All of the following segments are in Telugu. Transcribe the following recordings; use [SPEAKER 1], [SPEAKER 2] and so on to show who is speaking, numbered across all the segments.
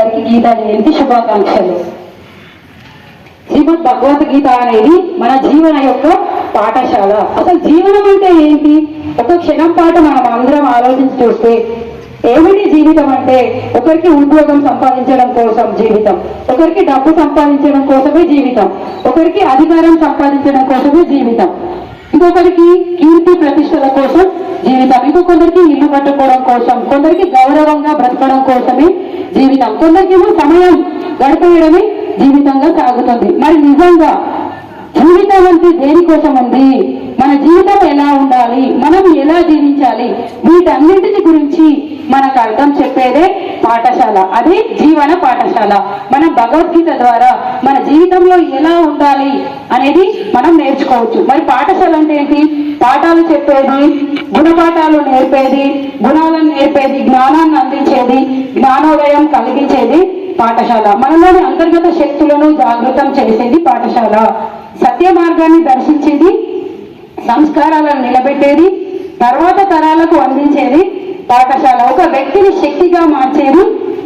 [SPEAKER 1] గారికి గీతా జయంతి శుభాకాంక్షలు. శ్రీమద్ భగవద్గీత అనేది మన జీవన యొక్క పాఠశాల. అసలు జీవనం అంటే ఏంటి? ఒక క్షణం పాటు మనం అందరం ఆలోచించి చూస్తే ఏమిటి జీవితం అంటే, ఒకరికి ఉద్యోగం సంపాదించడం కోసం జీవితం, ఒకరికి డబ్బు సంపాదించడం కోసమే జీవితం, ఒకరికి అధికారం సంపాదించడం కోసమే జీవితం, ఇంకొకరికి కీర్తి ప్రతిష్టల కోసం జీవితం, ఇంకొకరికి ఇల్లు కట్టుకోవడం కోసం, కొందరికి గౌరవంగా బ్రతకడం కోసమే జీవితం, కొందరికేమో సమయం గడిపేయడమే జీవితంగా సాగుతుంది. మరి నిజంగా జీవితం అంటే దేనికోసం ఉంది? మన జీవితం ఎలా ఉండాలి, మనం ఎలా జీవించాలి, వీటన్నింటిని గురించి మనకు అర్థం చెప్పేదే పాఠశాల. అదే జీవన పాఠశాల. మనం భగవద్గీత ద్వారా మన జీవితంలో ఎలా ఉండాలి అనేది మనం నేర్చుకోవచ్చు. మరి పాఠశాల అంటే ఏంటి? పాఠాలు చెప్పేది, గుణపాఠాలు నేర్పేది, గుణాలను నేర్పేది, జ్ఞానాన్ని అందించేది, జ్ఞానోదయం కలిగించేది పాఠశాల. మనలోని అంతర్గత శక్తులను జాగృతం చేసేది పాఠశాల. సత్య మార్గాన్ని దర్శించేది, సంస్కారాలను నిలబెట్టేది, తర్వాత తరాలకు అందించేది పాఠశాల. ఒక వ్యక్తిని శక్తిగా మార్చేది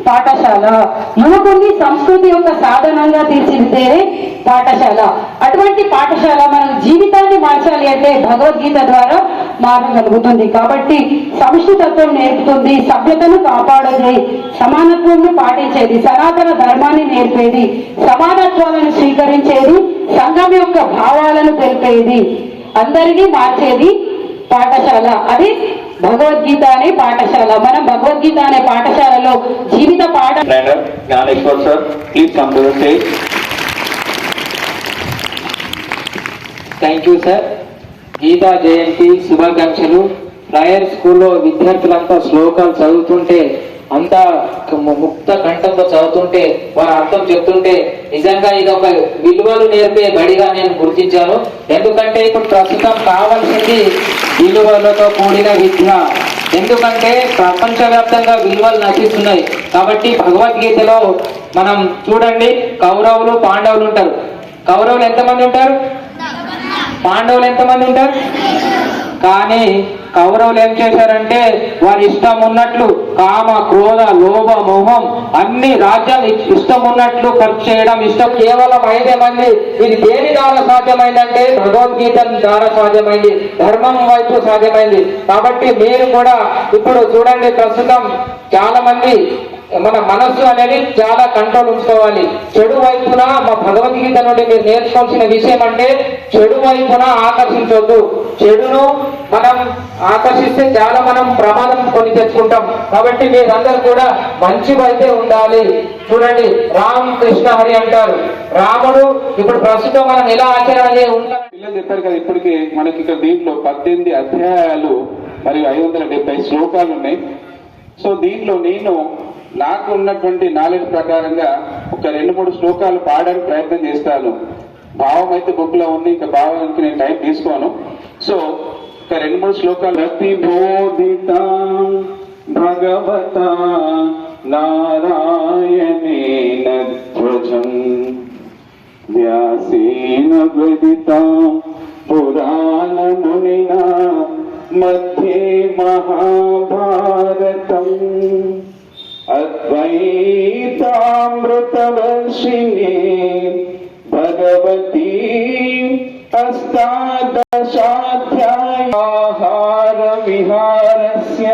[SPEAKER 1] పాఠశాల. యువకుడిని సంస్కృతి యొక్క సాధనంగా తీర్చిదిద్దేదే పాఠశాల. అటువంటి పాఠశాల మన జీవితాన్ని మార్చాలి అంటే భగవద్గీత ద్వారా మారగలుగుతుంది. కాబట్టి సమిష్టితత్వం నేర్పుతుంది, సభ్యతను కాపాడేది, సమానత్వాన్ని పాటించేది, సనాతన ధర్మాన్ని నేర్పేది, సమానత్వాలను స్వీకరించేది, సంఘం యొక్క భావాలను తెలిపేది, అందరినీ మార్చేది పాఠశాల. అది భగవద్గీత అనే పాఠశాల. మనం భగవద్గీత అనే పాఠశాలలో జీవిత పాఠ
[SPEAKER 2] Gyaneshwar sir, please come to the stage. Thank you sir. Gita Jayanti శుభాకాంక్షలు. రాయర్ స్కూల్లో విద్యార్థులంతా శ్లోకాలు చదువుతుంటే, అంతా ముక్త కంఠంతో చదువుతుంటే, వారు అర్థం చెప్తుంటే నిజంగా ఇది ఒక విలువలు నేర్పే బడిగా నేను గుర్తించాను. ఎందుకంటే ఇప్పుడు ప్రస్తుతం కావాల్సింది విలువలతో కూడిన విద్య. ఎందుకంటే ప్రపంచవ్యాప్తంగా విలువలు నశిస్తున్నాయి. కాబట్టి భగవద్గీతలో మనం చూడండి, కౌరవులు పాండవులు ఉంటారు. కౌరవులు ఎంతమంది ఉంటారు? పాండవులు ఎంతమంది ఉంటారు? కానీ కౌరవులు ఏం చేశారంటే వారి ఇష్టం ఉన్నట్లు కామ, క్రోధ, లోభ, మోహం అన్ని రాజ్యాలు ఇష్టం ఉన్నట్లు ఖర్చు చేయడం ఇష్టం. కేవలం 5 మంది. ఇది దేని ద్వారా సాధ్యమైందంటే భగవద్గీత ద్వారా సాధ్యమైంది, ధర్మం వైపు సాధ్యమైంది. కాబట్టి మీరు కూడా ఇప్పుడు చూడండి, ప్రస్తుతం చాలా మంది మన మనస్సు అనేది చాలా కంట్రోల్ ఉంచుకోవాలి. చెడు వైపున మా భగవద్గీత నుండి మీరు నేర్చుకోవాల్సిన విషయం అంటే చెడు వైపున ఆకర్షించవద్దు. చెడును మనం ఆకర్షిస్తే చాలా మనం ప్రమాదం కొని తెచ్చుకుంటాం. కాబట్టి మీరందరూ కూడా మంచి వైపే ఉండాలి. చూడండి, రామ్ కృష్ణ హరి అంటారు. రాముడు ఇప్పుడు ప్రస్తుతం మనం ఎలా ఆచరణ ఉంటాం
[SPEAKER 3] పిల్లలు చెప్పారు కదా. ఇప్పటికి మనకి ఇక్కడ దీంట్లో 18 అధ్యాయాలు మరియు 570 శ్లోకాలు ఉన్నాయి. సో దీంట్లో నేను నాకు ఉన్నటువంటి నాలెడ్జ్ ప్రకారంగా ఒక 2-3 శ్లోకాలు పాడడానికి ప్రయత్నం చేస్తాను. భావం అయితే బుక్ లో ఉంది, ఇంకా భావానికి నేను టైం తీసుకోను. సో ఒక 2-3 శ్లోకాలు. ప్రతిబోధిత భగవత నారాయణేన ధ్వజం వ్యాసేన గదిత పురాణ మునినా మధ్యే మహాభారతం అద్వైతామృతవర్షిణి భగవతి అష్టాదశాధ్యాయాహార విహారస్య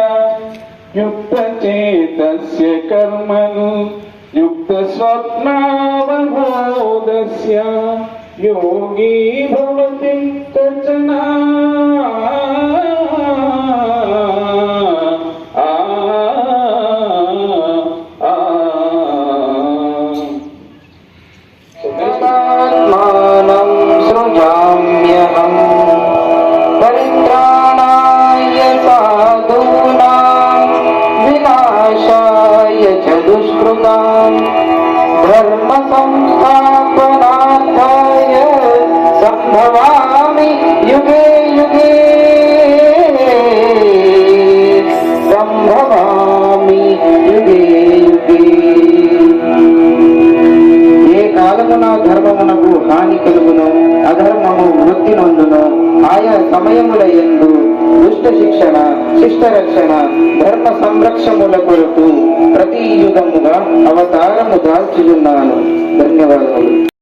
[SPEAKER 3] యుక్తచేతస్య కర్మణి యుక్తస్వప్నావబోధస్య యోగీ భవతి కచన.
[SPEAKER 2] ధర్మ సంస్థాపనార్థాయ సంభవామి యుగే యుగే సంభవామి యుగే యుగే. ఏ కాలమున ధర్మమునకు హాని కలుగును, అధర్మము వృద్ధి నొందును. ఆయా సమయముల యందు దుష్ట శిక్షణ, శిష్ట రక్షణ, ధర్మ సంరక్షముల కొరకు ప్రతి యుగముగా అవతారము దాల్చుచున్నాను. ధన్యవాదములు.